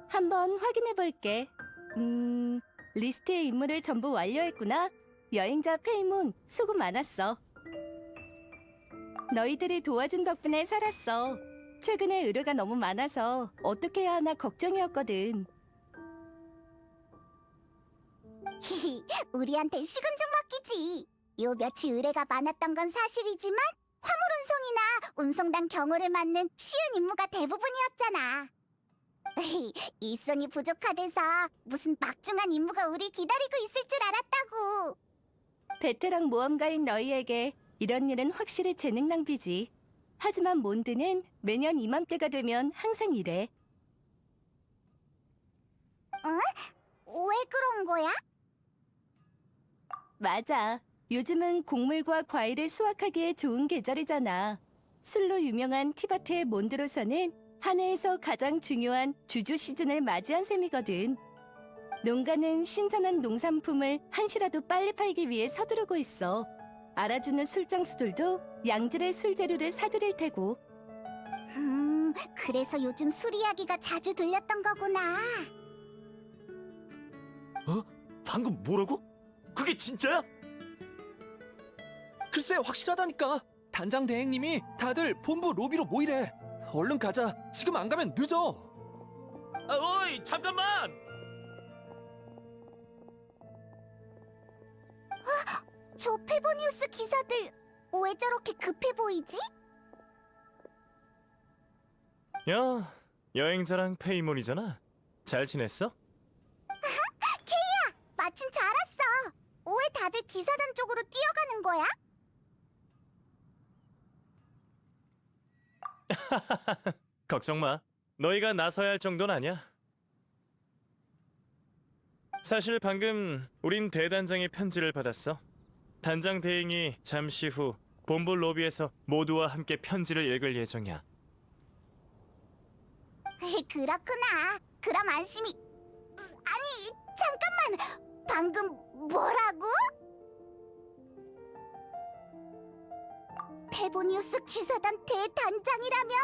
한번 확인해 볼게. 리스트의 임무를 전부 완료했구나. 여행자 페이몬, 수고 많았어. 너희들이 도와준 덕분에 살았어. 최근에 의뢰가 너무 많아서 어떻게 해야 하나 걱정이었거든. 히히, 우리한텐 식은 죽 먹기지. 요 며칠 의뢰가 많았던 건 사실이지만 화물 운송이나 운송단 경호를 맡는 쉬운 임무가 대부분이었잖아. 일손이 부족하대서 무슨 막중한 임무가 우리 기다리고 있을 줄 알았다고. 베테랑 모험가인 너희에게 이런 일은 확실히 재능 낭비지. 하지만 몬드는 매년 이맘때가 되면 항상 이래. 왜 그런 거야? 맞아. 요즘은 곡물과 과일을 수확하기에 좋은 계절이잖아. 술로 유명한 티바트의 몬드로서는 한 해에서 가장 중요한 주주 시즌을 맞이한 셈이거든. 농가는 신선한 농산품을 한시라도 빨리 팔기 위해 서두르고 있어. 알아주는 술장수들도 양질의 술재료를 사들일 테고. 그래서 요즘 술 이야기가 자주 들렸던 거구나. 방금 뭐라고? 그게 진짜야? 글쎄 확실하다니까. 단장 대행님이 다들 본부 로비로 모이래. 얼른 가자. 지금 안 가면 늦어. 어이, 잠깐만! 저 페보니우스 기사들 왜 저렇게 급해 보이지? 야, 여행자랑 페이몬이잖아. 잘 지냈어? 마침 잘 왔어. 왜 다들 기사단 쪽으로 뛰어가는 거야? 걱정 마. 너희가 나서야 할 정도는 아니야. 사실 방금 우린 대단장의 편지를 받았어. 단장 대행이 잠시 후 본부 로비에서 모두와 함께 편지를 읽을 예정이야. 그렇구나. 그럼 안심이... 아니, 잠깐만. 방금 뭐라고? 페보니우스 기사단 대단장이라면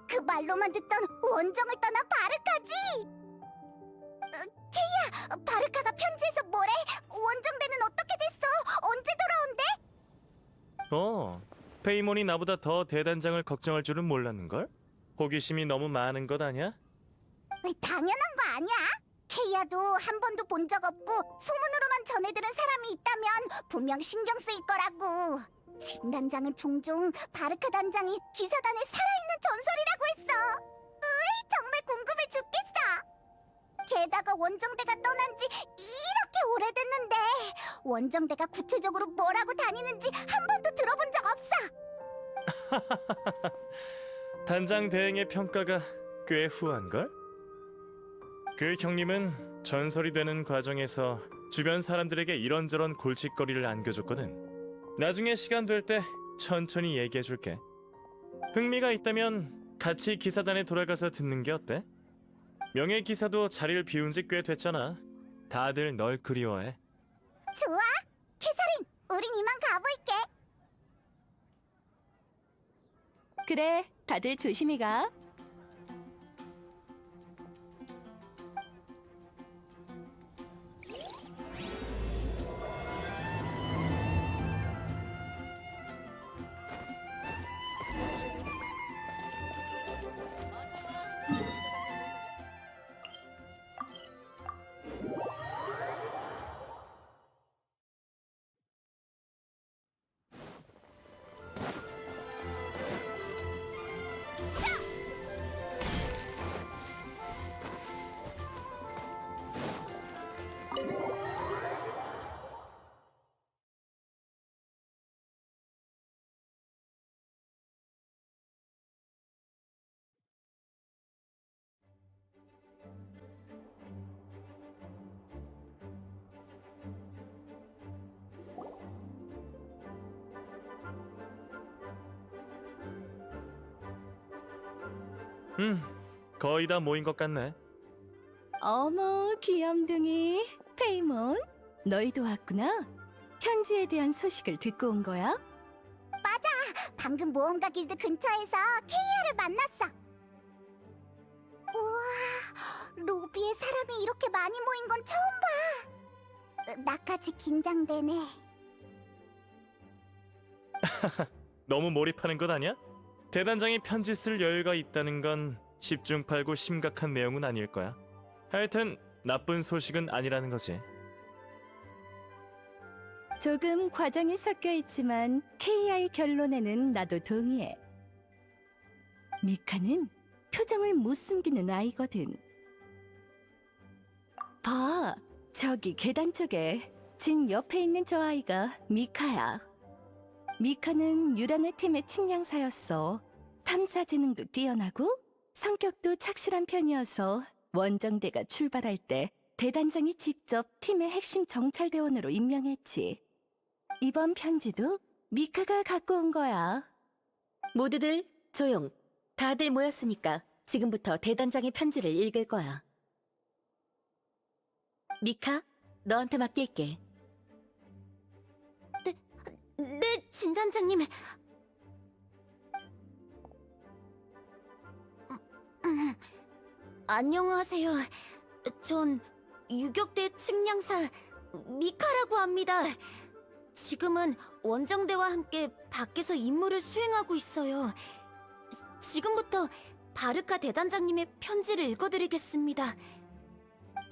그 말로만 듣던 원정을 떠나 바르카지? 케이야, 바르카가 편지에서 뭐래? 원정대는 어떻게 됐어? 언제 돌아온대? 페이몬이 나보다 더 대단장을 걱정할 줄은 몰랐는걸? 호기심이 너무 많은 것 아냐? 당연한 거 아니야? 케이야도 한 번도 본 적 없고 소문으로만 전해들은 사람이 있다면 분명 신경 쓰일 거라고. 진 단장은 종종 바르카 단장이 기사단에 살아있는 전설이라고 했어. 정말 궁금해 죽겠어. 게다가 원정대가 떠난 지 이렇게 오래됐는데 원정대가 구체적으로 뭐라고 다니는지 한 번도 들어본 적 없어. 단장 대행의 평가가 꽤 후한걸? 그 형님은 전설이 되는 과정에서 주변 사람들에게 이런저런 골칫거리를 안겨줬거든. 나중에 시간 될 때 천천히 얘기해줄게. 흥미가 있다면 같이 기사단에 돌아가서 듣는 게 어때? 명예 기사도 자리를 비운 지 꽤 됐잖아. 다들 널 그리워해. 좋아, 캐서린, 우린 이만 가볼게. 그래, 다들 조심히 가. 거의 다 모인 것 같네. 어머, 귀염둥이. 페이몬, 너희도 왔구나. 편지에 대한 소식을 듣고 온 거야? 방금 모험가 길드 근처에서 케이아를 만났어. 우와, 로비에 사람이 이렇게 많이 모인 건 처음 봐. 나까지 긴장되네. 너무 몰입하는 것 아니야? 대단장이 편지 쓸 여유가 있다는 건 십중팔구 심각한 내용은 아닐 거야. 하여튼 나쁜 소식은 아니라는 거지. 조금 과장이 섞여 있지만 KI 결론에는 나도 동의해. 미카는 표정을 못 숨기는 아이거든. 봐, 저기 계단 쪽에 진 옆에 있는 저 아이가 미카야. 미카는 유란의 팀의 측량사였어. 탐사 재능도 뛰어나고 성격도 착실한 편이어서 원정대가 출발할 때 대단장이 직접 팀의 핵심 정찰대원으로 임명했지. 이번 편지도 미카가 갖고 온 거야. 모두들 조용. 다들 모였으니까 지금부터 대단장의 편지를 읽을 거야. 미카, 너한테 맡길게. 네, 진단장님. 안녕하세요. 전 유격대 측량사 미카라고 합니다. 지금은 원정대와 함께 밖에서 임무를 수행하고 있어요. 지금부터 바르카 대단장님의 편지를 읽어드리겠습니다.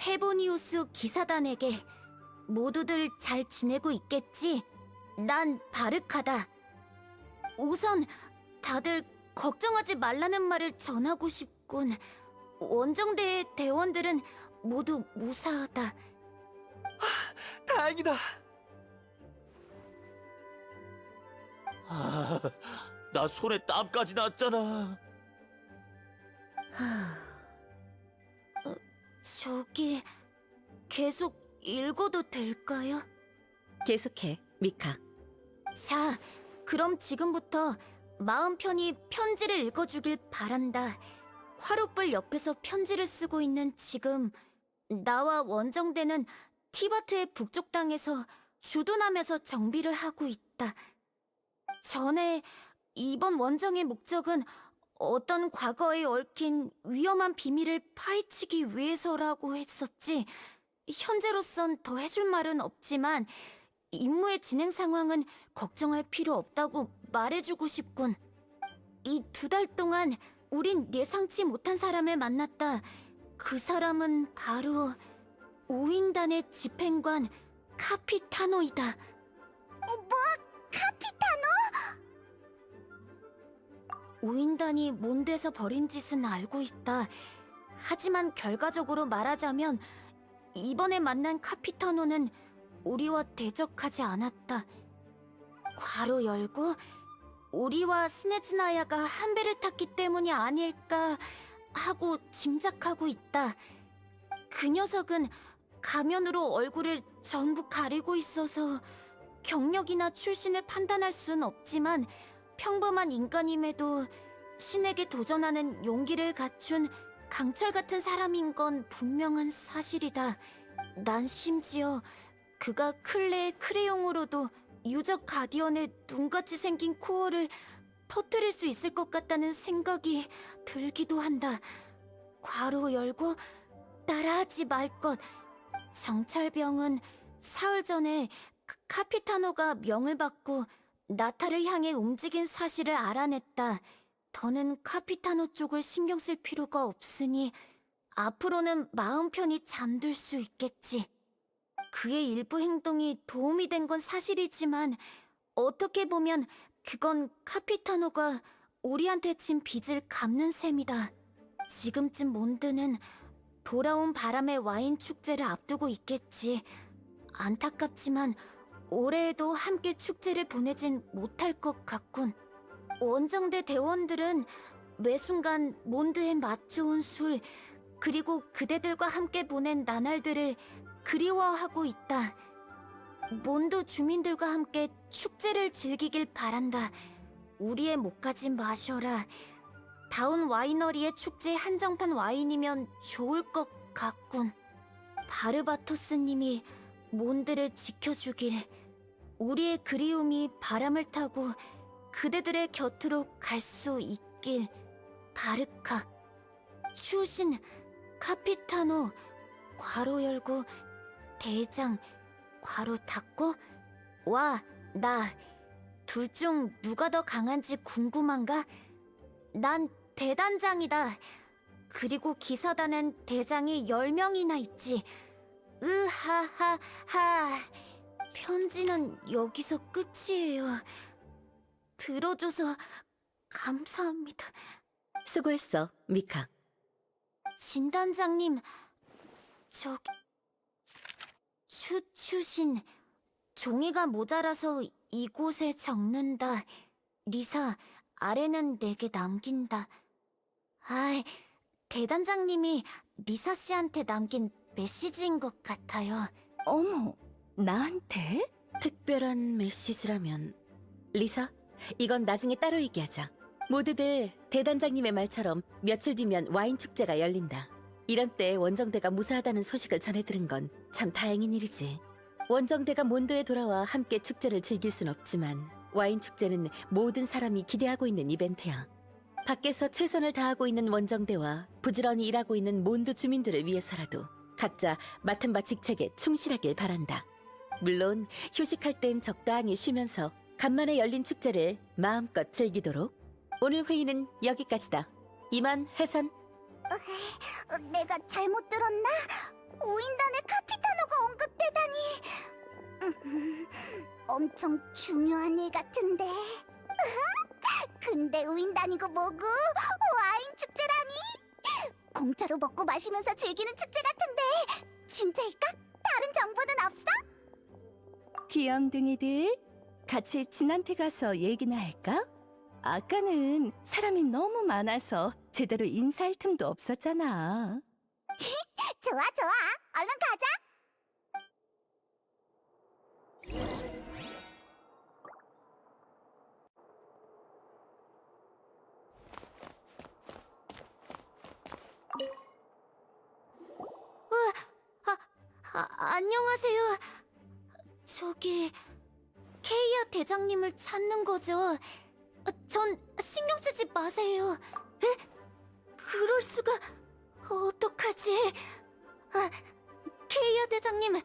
페보니우스 기사단에게 모두들 잘 지내고 있겠지? 난 바르카다. 우선 다들 걱정하지 말라는 말을 전하고 싶군. 원정대의 대원들은 모두 무사하다. 다행이다. 아, 나 손에 땀까지 났잖아. 저기 계속 읽어도 될까요? 계속해, 미카. 자, 그럼 지금부터 마음 편히 편지를 읽어주길 바란다. 화롯불 옆에서 편지를 쓰고 있는 지금 나와 원정대는 티바트의 북쪽 땅에서 주둔하면서 정비를 하고 있다. 전에 이번 원정의 목적은 어떤 과거에 얽힌 위험한 비밀을 파헤치기 위해서라고 했었지. 현재로선 더 해줄 말은 없지만 임무의 진행 상황은 걱정할 필요 없다고 말해주고 싶군. 이 2달 동안 우린 예상치 못한 사람을 만났다. 그 사람은 바로 우인단의 집행관 카피타노이다. 뭐? 카피타노? 우인단이 몬드에서 벌인 짓은 알고 있다. 하지만 결과적으로 말하자면 이번에 만난 카피타노는 우리와 대적하지 않았다. 괄호 열고 우리와 스네즈나야가 한 배를 탔기 때문이 아닐까 하고 짐작하고 있다. 그 녀석은 가면으로 얼굴을 전부 가리고 있어서 경력이나 출신을 판단할 수는 없지만 평범한 인간임에도 신에게 도전하는 용기를 갖춘 강철 같은 사람인 건 분명한 사실이다. 난 심지어 그가 클레의 크레용으로도 유적 가디언의 눈같이 생긴 코어를 터뜨릴 수 있을 것 같다는 생각이 들기도 한다. 괄호 열고 따라하지 말 것. 정찰병은 사흘 전에 카피타노가 명을 받고 나타를 향해 움직인 사실을 알아냈다. 더는 카피타노 쪽을 신경 쓸 필요가 없으니 앞으로는 마음 편히 잠들 수 있겠지. 그의 일부 행동이 도움이 된 건 사실이지만 어떻게 보면 그건 카피타노가 우리한테 진 빚을 갚는 셈이다. 지금쯤 몬드는 돌아온 바람의 와인 축제를 앞두고 있겠지. 안타깝지만 올해에도 함께 축제를 보내진 못할 것 같군. 원정대 대원들은 매 순간 몬드의 맛 좋은 술, 그리고 그대들과 함께 보낸 나날들을 그리워하고 있다. 몬드 주민들과 함께 축제를 즐기길 바란다. 우리의 목까지 마셔라. 다운 와이너리의 축제 한정판 와인이면 좋을 것 같군. 바르바토스님이 몬드를 지켜주길, 우리의 그리움이 바람을 타고 그대들의 곁으로 갈 수 있길. 바르카, 추신, 카피타노, 괄호 열고, 대장, 괄호 닫고, 와, 나, 둘 중 누가 더 강한지 궁금한가? 난 대단장이다. 그리고 기사단엔 대장이 10명이나 있지. 으하하하. 편지는 여기서 끝이에요. 들어줘서 감사합니다. 수고했어, 미카. 진단장님, 저기... 추신, 종이가 모자라서 이곳에 적는다. 리사, 아래는 내게 남긴다. 아이, 대단장님이 리사 씨한테 남긴 메시지인 것 같아요. 어머, 나한테? 특별한 메시지라면 리사, 이건 나중에 따로 얘기하자. 모두들 대단장님의 말처럼 며칠 뒤면 와인 축제가 열린다. 이런 때 원정대가 무사하다는 소식을 전해 들은 건 참 다행인 일이지. 원정대가 몬도에 돌아와 함께 축제를 즐길 순 없지만 와인 축제는 모든 사람이 기대하고 있는 이벤트야. 밖에서 최선을 다하고 있는 원정대와 부지런히 일하고 있는 몬도 주민들을 위해서라도 각자 맡은 바 직책에 충실하길 바란다. 물론 휴식할 땐 적당히 쉬면서 간만에 열린 축제를 마음껏 즐기도록. 오늘 회의는 여기까지다. 이만 해산. 내가 잘못 들었나? 우인단의 카피타노가 언급되다니. 엄청 중요한 일 같은데. 근데 우인단이고 뭐고 와인 축제라니. 공짜로 먹고 마시면서 즐기는 축제 같은데 진짜일까? 다른 정보는 없어? 귀염둥이들, 같이 진한테 가서 얘기나 할까? 아까는 사람이 너무 많아서 제대로 인사할 틈도 없었잖아. 좋아, 얼른 가자. 안녕하세요. 저기... 케이아 대장님을 찾는 거죠? 전 신경 쓰지 마세요. 에? 그럴 수가... 어떡하지? 케이아 대장님,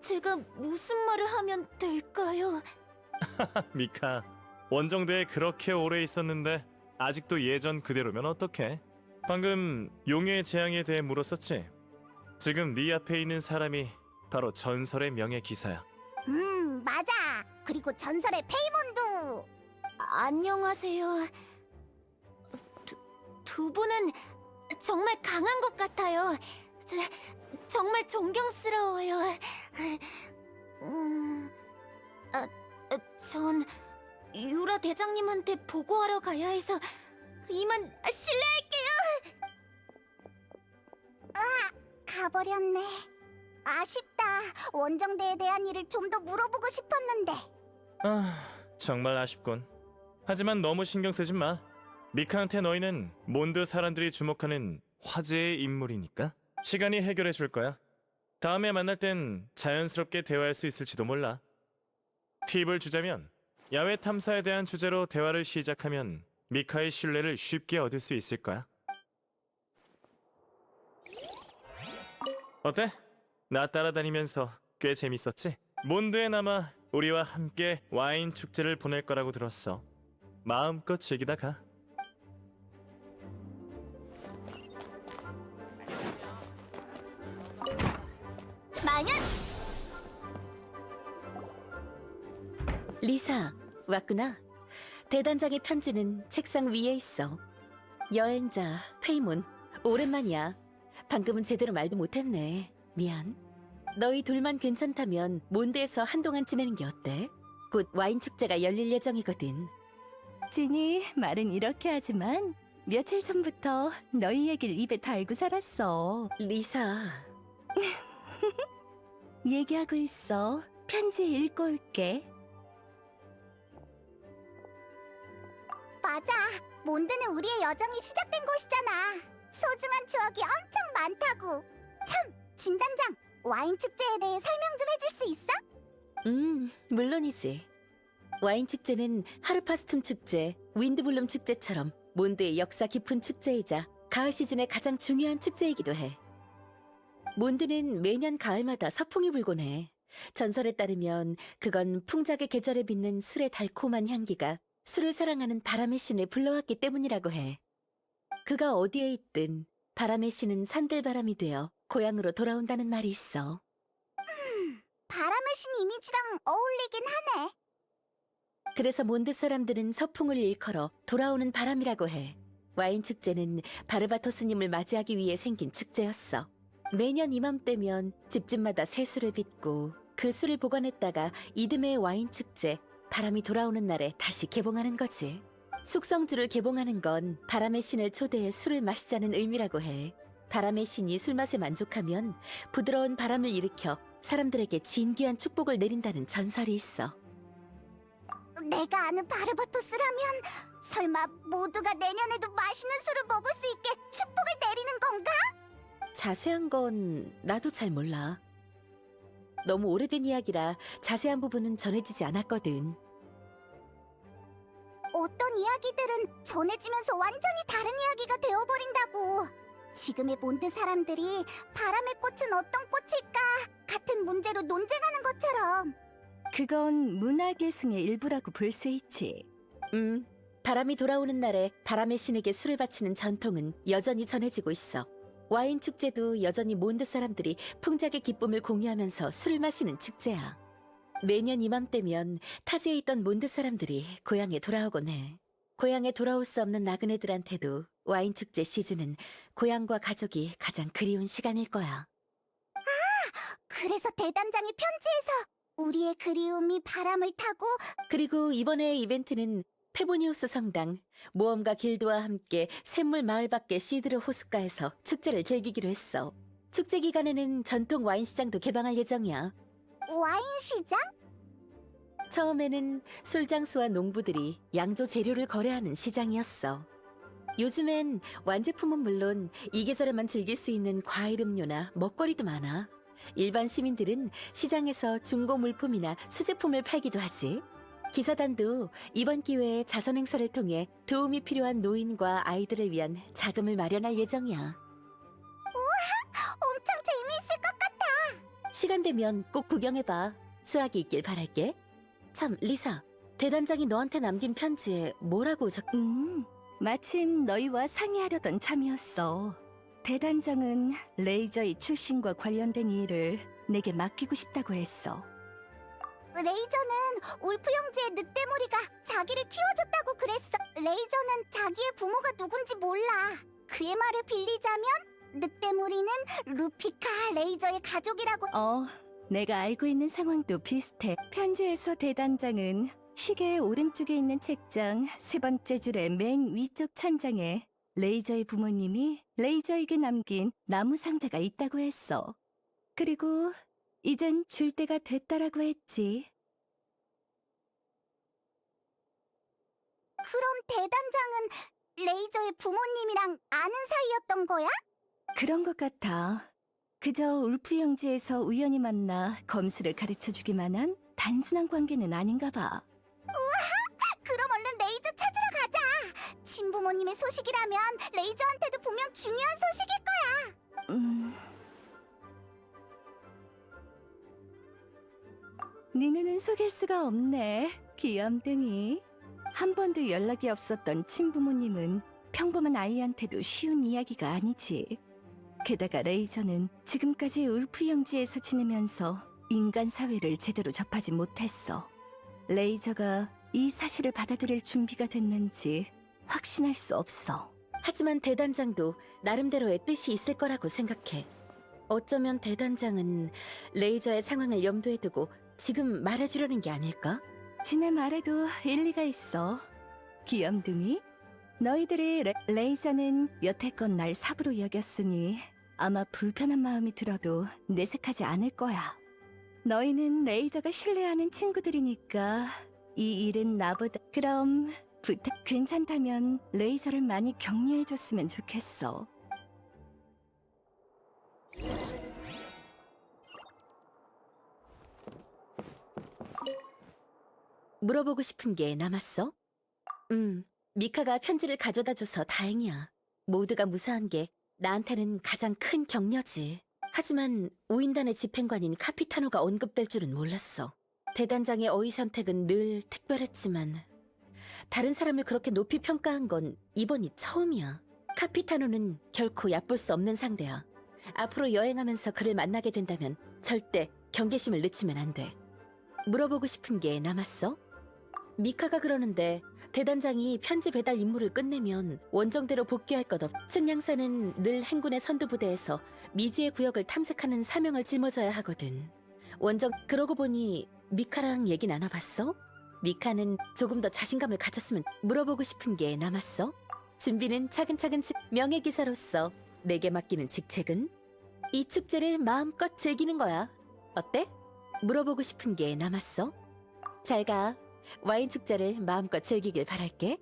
제가 무슨 말을 하면 될까요? 미카, 원정대에 그렇게 오래 있었는데 아직도 예전 그대로면 어떡해? 방금 용의 재앙에 대해 물었었지? 지금 네 앞에 있는 사람이 바로 전설의 명예 기사야. 맞아. 그리고 전설의 페이몬도. 안녕하세요. 두 분은 정말 강한 것 같아요. 정말 존경스러워요. 전 유라 대장님한테 보고하러 가야 해서 이만 실례할게요. 가버렸네. 아쉽다. 원정대에 대한 일을 좀 더 물어보고 싶었는데. 정말 아쉽군. 하지만 너무 신경 쓰지 마. 미카한테 너희는 몬드 사람들이 주목하는 화제의 인물이니까 시간이 해결해 줄 거야. 다음에 만날 땐 자연스럽게 대화할 수 있을지도 몰라. 팁을 주자면 야외 탐사에 대한 주제로 대화를 시작하면 미카의 신뢰를 쉽게 얻을 수 있을 거야. 어때? 나 따라다니면서 꽤 재밌었지? 몬드에 남아 우리와 함께 와인 축제를 보낼 거라고 들었어. 마음껏 즐기다 가. 망연! 리사, 왔구나. 대단장의 편지는 책상 위에 있어. 여행자, 페이몬, 오랜만이야. 방금은 제대로 말도 못했네. 미안. 너희 둘만 괜찮다면 몬드에서 한동안 지내는 게 어때? 곧 와인 축제가 열릴 예정이거든. 진이 말은 이렇게 하지만 며칠 전부터 너희 얘기를 입에 달고 살았어. 리사, 얘기하고 있어. 편지 읽고 올게. 맞아. 몬드는 우리의 여정이 시작된 곳이잖아. 소중한 추억이 엄청 많다고. 참, 진단장, 와인 축제에 대해 설명 좀 해줄 수 있어? 물론이지. 와인 축제는 하르파스툼 축제, 윈드블룸 축제처럼 몬드의 역사 깊은 축제이자 가을 시즌의 가장 중요한 축제이기도 해. 몬드는 매년 가을마다 서풍이 불곤 해. 전설에 따르면 그건 풍작의 계절에 빚는 술의 달콤한 향기가 술을 사랑하는 바람의 신을 불러왔기 때문이라고 해. 그가 어디에 있든 바람의 신은 산들바람이 되어 고향으로 돌아온다는 말이 있어. 바람의 신 이미지랑 어울리긴 하네. 그래서 몬드 사람들은 서풍을 일컬어 돌아오는 바람이라고 해. 와인 축제는 바르바토스님을 맞이하기 위해 생긴 축제였어. 매년 이맘때면 집집마다 새 술을 빚고 그 술을 보관했다가 이듬해 와인 축제, 바람이 돌아오는 날에 다시 개봉하는 거지. 숙성주를 개봉하는 건 바람의 신을 초대해 술을 마시자는 의미라고 해. 바람의 신이 술맛에 만족하면 부드러운 바람을 일으켜 사람들에게 진귀한 축복을 내린다는 전설이 있어. 내가 아는 바르바토스라면 설마 모두가 내년에도 맛있는 술을 먹을 수 있게 축복을 내리는 건가? 자세한 건 나도 잘 몰라. 너무 오래된 이야기라 자세한 부분은 전해지지 않았거든. 어떤 이야기들은 전해지면서 완전히 다른 이야기가 되어버린다고. 지금의 몬드 사람들이 바람의 꽃은 어떤 꽃일까 같은 문제로 논쟁하는 것처럼. 그건 문화계승의 일부라고 볼 수 있지. 바람이 돌아오는 날에 바람의 신에게 술을 바치는 전통은 여전히 전해지고 있어. 와인 축제도 여전히 몬드 사람들이 풍작의 기쁨을 공유하면서 술을 마시는 축제야. 매년 이맘때면 타지에 있던 몬드 사람들이 고향에 돌아오곤 해. 고향에 돌아올 수 없는 나그네들한테도 와인 축제 시즌은 고향과 가족이 가장 그리운 시간일 거야. 그래서 대단장이 편지에서 우리의 그리움이 바람을 타고. 그리고 이번에 이벤트는 페보니우스 성당, 모험가 길드와 함께 샘물 마을 밖의 시드르 호숫가에서 축제를 즐기기로 했어. 축제 기간에는 전통 와인 시장도 개방할 예정이야. 와인 시장? 처음에는 술장수와 농부들이 양조 재료를 거래하는 시장이었어. 요즘엔 완제품은 물론 이 계절에만 즐길 수 있는 과일 음료나 먹거리도 많아. 일반 시민들은 시장에서 중고 물품이나 수제품을 팔기도 하지. 기사단도 이번 기회에 자선 행사를 통해 도움이 필요한 노인과 아이들을 위한 자금을 마련할 예정이야. 엄청 재미있을 것 같아. 시간 되면 꼭 구경해봐. 수학이 있길 바랄게. 참, 리사. 대단장이 너한테 남긴 편지에 뭐라고 마침 너희와 상의하려던 참이었어. 대단장은 레이저의 출신과 관련된 일을 내게 맡기고 싶다고 했어. 레이저는 울프 형제의 늑대무리가 자기를 키워줬다고 그랬어. 레이저는 자기의 부모가 누군지 몰라. 그의 말을 빌리자면 늑대무리는 루피카 레이저의 가족이라고. 내가 알고 있는 상황도 비슷해. 편지에서 대단장은 시계의 오른쪽에 있는 책장 세 번째 줄의 맨 위쪽 천장에 레이저의 부모님이 레이저에게 남긴 나무 상자가 있다고 했어. 그리고 이젠 줄 때가 됐다라고 했지. 그럼 대단장은 레이저의 부모님이랑 아는 사이였던 거야? 그런 것 같아. 그저 울프 형제에서 우연히 만나 검수를 가르쳐주기만 한 단순한 관계는 아닌가 봐. 그럼 얼른 레이저 찾으러 가자. 친부모님의 소식이라면 레이저한테도 분명 중요한 소식일 거야. 네 눈은 속일 수가 없네, 귀염둥이. 한 번도 연락이 없었던 친부모님은 평범한 아이한테도 쉬운 이야기가 아니지. 게다가 레이저는 지금까지 울프 영지에서 지내면서 인간 사회를 제대로 접하지 못했어. 레이저가 이 사실을 받아들일 준비가 됐는지 확신할 수 없어. 하지만 대단장도 나름대로의 뜻이 있을 거라고 생각해. 어쩌면 대단장은 레이저의 상황을 염두에 두고 지금 말해주려는 게 아닐까? 지네 말에도 일리가 있어. 귀염둥이, 너희들이 레이저는 여태껏 날 사부로 여겼으니 아마 불편한 마음이 들어도 내색하지 않을 거야. 너희는 레이저가 신뢰하는 친구들이니까 이 일은 나보다. 그럼 부탁 괜찮다면 레이저를 많이 격려해줬으면 좋겠어. 물어보고 싶은 게 남았어? 미카가 편지를 가져다줘서 다행이야. 모두가 무사한 게 나한테는 가장 큰 격려지. 하지만 우인단의 집행관인 카피타노가 언급될 줄은 몰랐어. 대단장의 어휘 선택은 늘 특별했지만 다른 사람을 그렇게 높이 평가한 건 이번이 처음이야. 카피타노는 결코 얕볼 수 없는 상대야. 앞으로 여행하면서 그를 만나게 된다면 절대 경계심을 늦추면 안 돼. 물어보고 싶은 게 남았어? 미카가 그러는데 대단장이 편지 배달 임무를 끝내면 원정대로 복귀할 것 없. 측량사는 늘 행군의 선두부대에서 미지의 구역을 탐색하는 사명을 짊어져야 하거든. 그러고 보니 미카랑 얘기 나눠봤어? 미카는 조금 더 자신감을 가졌으면. 물어보고 싶은 게 남았어? 준비는 차근차근. 명예기사로서 내게 맡기는 직책은? 이 축제를 마음껏 즐기는 거야. 어때? 물어보고 싶은 게 남았어? 잘 가. 와인 축제를 마음껏 즐기길 바랄게.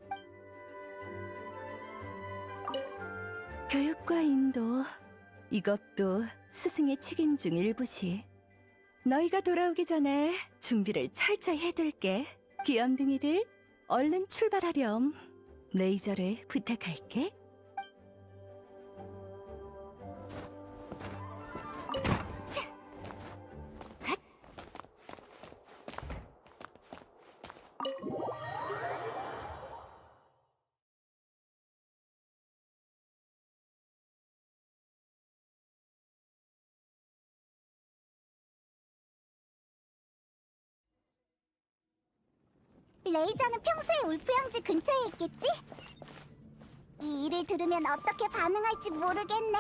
교육과 인도, 이것도 스승의 책임 중 일부지. 너희가 돌아오기 전에 준비를 철저히 해둘게. 귀염둥이들, 얼른 출발하렴. 레이저를 부탁할게. 레이저는 평소에 울프 형제 근처에 있겠지? 이 일을 들으면 어떻게 반응할지 모르겠네.